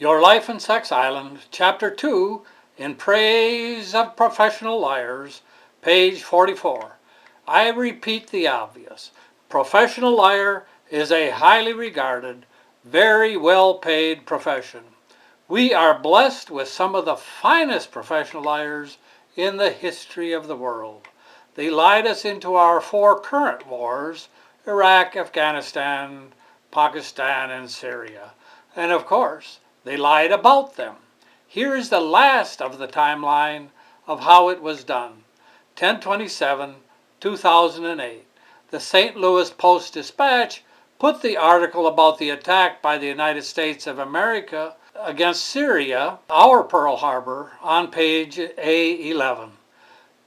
Your Life in Sex Island, Chapter 2, In Praise of Professional Liars, page 44. I repeat the obvious. Professional liar is a highly regarded, very well-paid profession. We are blessed with some of the finest professional liars in the history of the world. They lied us into our four current wars, Iraq, Afghanistan, Pakistan, and Syria. And of course, they lied about them. Here is the last of the timeline of how it was done. 10/27/2008. The St. Louis Post-Dispatch put the article about the attack by the United States of America against Syria, our Pearl Harbor, on page A11.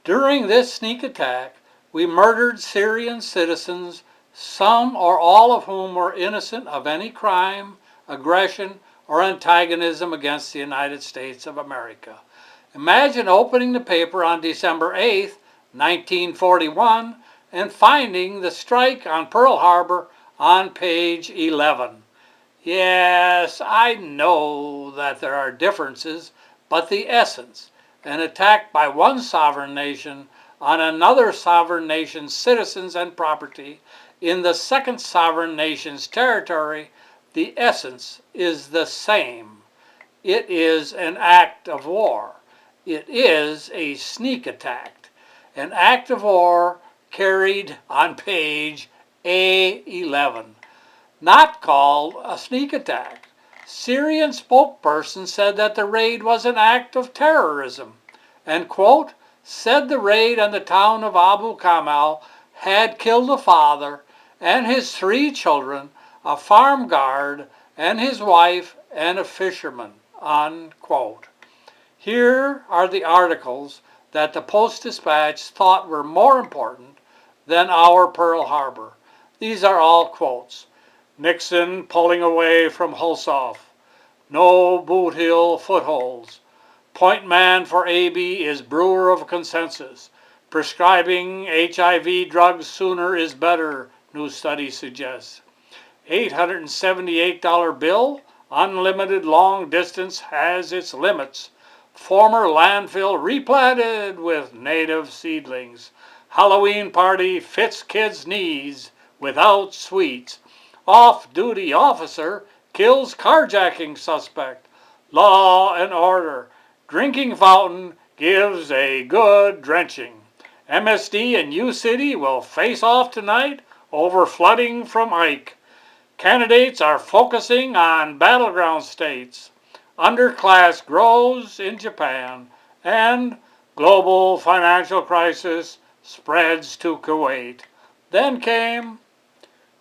During this sneak attack, we murdered Syrian citizens, some or all of whom were innocent of any crime, aggression, or antagonism against the United States of America. Imagine opening the paper on December 8th, 1941, and finding the strike on Pearl Harbor on page 11. Yes, I know that there are differences, but the essence, an attack by one sovereign nation on another sovereign nation's citizens and property in the second sovereign nation's territory, the essence is the same. It is an act of war. It is a sneak attack. An act of war carried on page A11. Not called a sneak attack. Syrian spokesperson said that the raid was an act of terrorism and, quote, said the raid on the town of Abu Kamal had killed a father and his 3 children, a farm guard, and his wife, and a fisherman, unquote. Here are the articles that the Post-Dispatch thought were more important than our Pearl Harbor. These are all quotes. Nixon pulling away from Hulshoff. No Boot Hill footholds. Point man for AB is brewer of consensus. Prescribing HIV drugs sooner is better, new study suggests. $878 bill, unlimited long distance has its limits. Former landfill replanted with native seedlings. Halloween party fits kids' needs without sweets. Off-duty officer kills carjacking suspect. Law and order. Drinking fountain gives a good drenching. MSD and U-City will face off tonight over flooding from Ike. Candidates are focusing on battleground states. Underclass grows in Japan, and global financial crisis spreads to Kuwait. Then came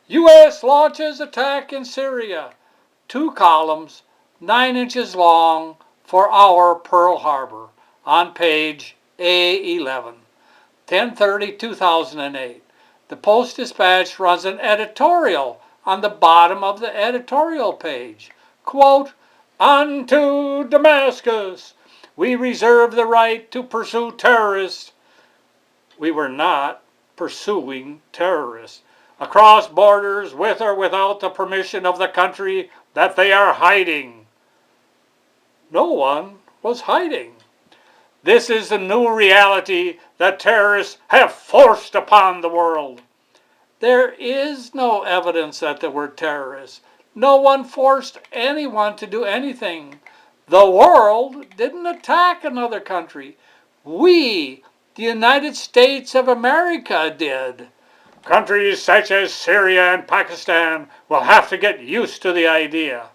U.S. launches attack in Syria. 2 columns, 9 inches long, for our Pearl Harbor, on page A11. 10/30/2008. The Post-Dispatch runs an editorial on the bottom of the editorial page. Quote, unto Damascus, we reserve the right to pursue terrorists. We were not pursuing terrorists. Across borders with or without the permission of the country that they are hiding. No one was hiding. This is the new reality that terrorists have forced upon the world. There is no evidence that there were terrorists. No one forced anyone to do anything. The world didn't attack another country. We, the United States of America, did. Countries such as Syria and Pakistan will have to get used to the idea.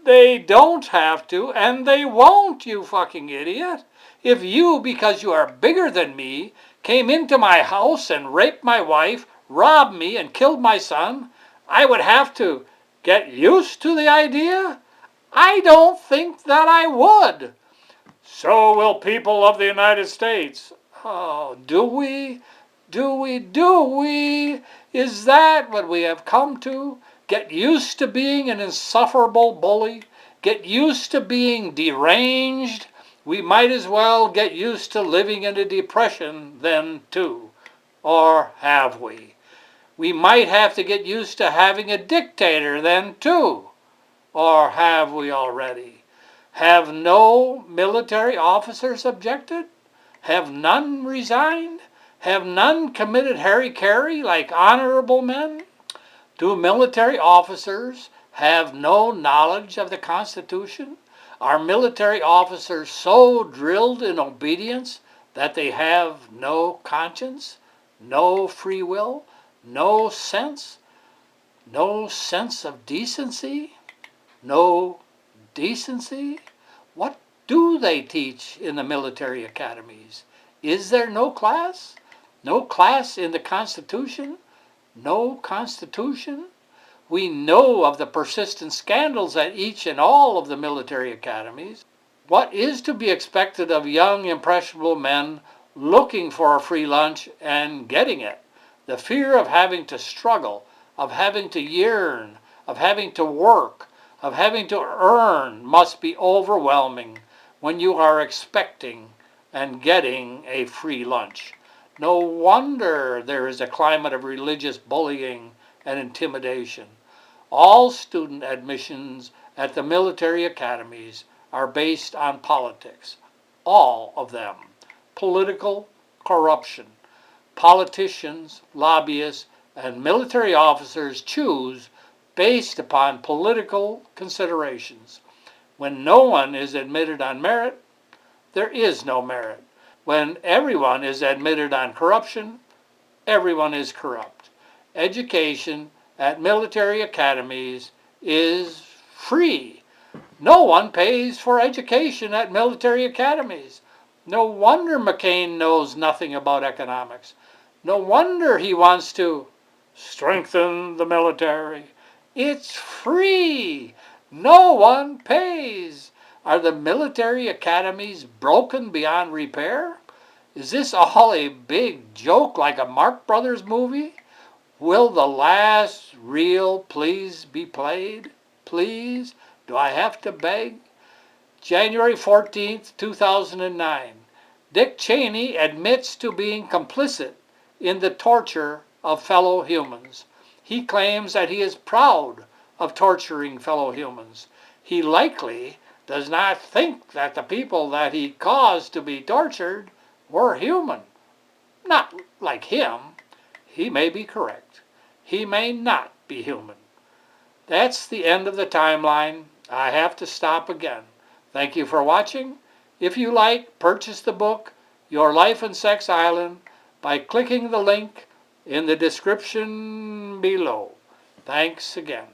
They don't have to, and they won't, you fucking idiot. If you, because you are bigger than me, came into my house and raped my wife, robbed me, and killed my son, I would have to get used to the idea? I don't think that I would. So will people of the United States. Oh, do we? Do we? Is that what we have come to? Get used to being an insufferable bully? Get used to being deranged? We might as well get used to living in a depression then too. Or have we? We might have to get used to having a dictator then too. or have we already? Have no military officers objected? Have none resigned? Have none committed hara-kiri like honorable men? Do military officers have no knowledge of the Constitution? Are military officers so drilled in obedience that they have no conscience, no free will, no sense of decency? No decency? What do they teach in the military academies? Is there no class? No class in the Constitution? No Constitution? We know of the persistent scandals at each and all of the military academies. What is to be expected of young, impressionable men looking for a free lunch and getting it? The fear of having to struggle, of having to yearn, of having to work, of having to earn must be overwhelming when you are expecting and getting a free lunch. No wonder there is a climate of religious bullying and intimidation. All student admissions at the military academies are based on politics. All of them. Political corruption. Politicians, lobbyists, and military officers choose based upon political considerations. When no one is admitted on merit, there is no merit. When everyone is admitted on corruption, everyone is corrupt. Education at military academies is free. No one pays for education at military academies. No wonder McCain knows nothing about economics. No wonder he wants to strengthen the military. It's free. No one pays. Are the military academies broken beyond repair? Is this all a big joke like a Marx Brothers movie? Will the last reel please be played? Please? Do I have to beg? January 14th, 2009. Dick Cheney admits to being complicit in the torture of fellow humans. He claims that he is proud of torturing fellow humans. He likely does not think that the people that he caused to be tortured were human. Not like him. He may be correct. He may not be human. That's the end of the timeline. I have to stop again. Thank you for watching. If you like, purchase the book, Your Life in Sex Island, by clicking the link in the description below. Thanks again.